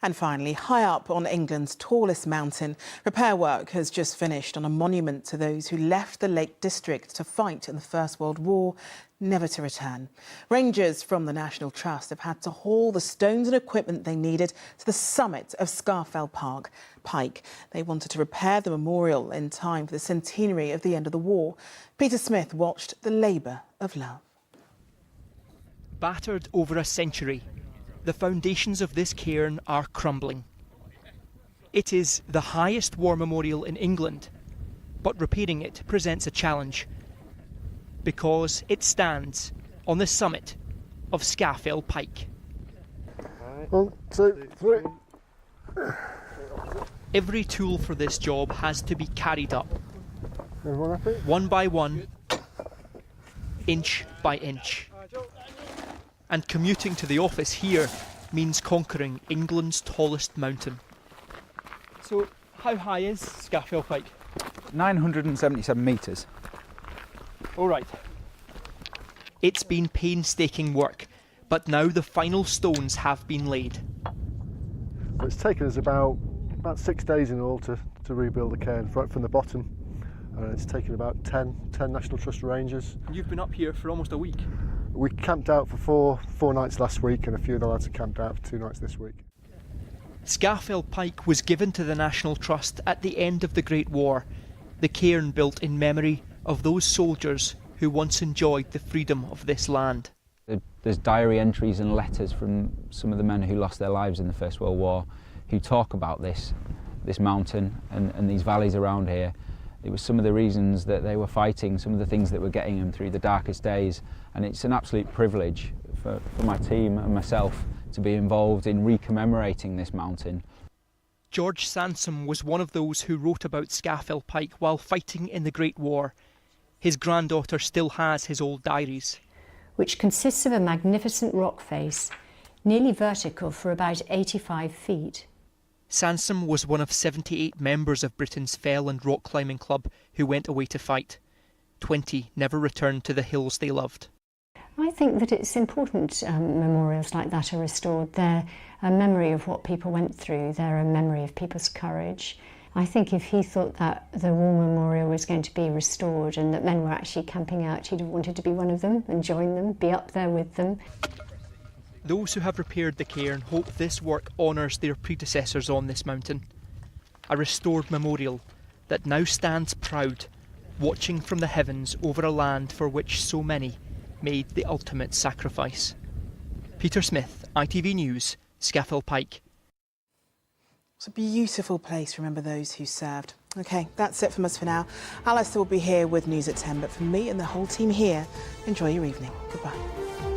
And finally, high up on England's tallest mountain, repair work has just finished on a monument to those who left the Lake District to fight in the First World War, never to return. Rangers from the National Trust have had to haul the stones and equipment they needed to the summit of Scafell Pike. They wanted to repair the memorial in time for the centenary of the end of the war. Peter Smith watched the labour of love. Battered over a century, the foundations of this cairn are crumbling. It is the highest war memorial in England, but repairing it presents a challenge because it stands on the summit of Scafell Pike. 1, 2, 3. Every tool for this job has to be carried up, Everyone happy? one by one, inch by inch. And commuting to the office here means conquering England's tallest mountain. So, how high is Scafell Pike? 977 metres. All right. It's been painstaking work, but now the final stones have been laid. It's taken us about 6 days in all to rebuild the cairn right from the bottom. It's taken about 10 National Trust Rangers. You've been up here for almost a week. We camped out for four nights last week, and a few of the lads have camped out for 2 nights this week. Scafell Pike was given to the National Trust at the end of the Great War, the cairn built in memory of those soldiers who once enjoyed the freedom of this land. There's diary entries and letters from some of the men who lost their lives in the First World War who talk about this mountain and these valleys around here. It was some of the reasons that they were fighting, some of the things that were getting them through the darkest days, and it's an absolute privilege for my team and myself to be involved in recommemorating this mountain. George Sansom was one of those who wrote about Scafell Pike while fighting in the Great War. His granddaughter still has his old diaries. Which consists of a magnificent rock face, nearly vertical for about 85 feet. Sansom was one of 78 members of Britain's Fell and Rock Climbing Club who went away to fight. 20 never returned to the hills they loved. I think that it's important memorials like that are restored. They're a memory of what people went through. They're a memory of people's courage. I think if he thought that the war memorial was going to be restored and that men were actually camping out, he'd have wanted to be one of them and join them, be up there with them. Those who have repaired the cairn hope this work honours their predecessors on this mountain. A restored memorial that now stands proud, watching from the heavens over a land for which so many made the ultimate sacrifice. Peter Smith, ITV News, Scafell Pike. It's a beautiful place to remember those who served. OK, that's it from us for now. Alistair will be here with news at 10, but for me and the whole team here, enjoy your evening. Goodbye.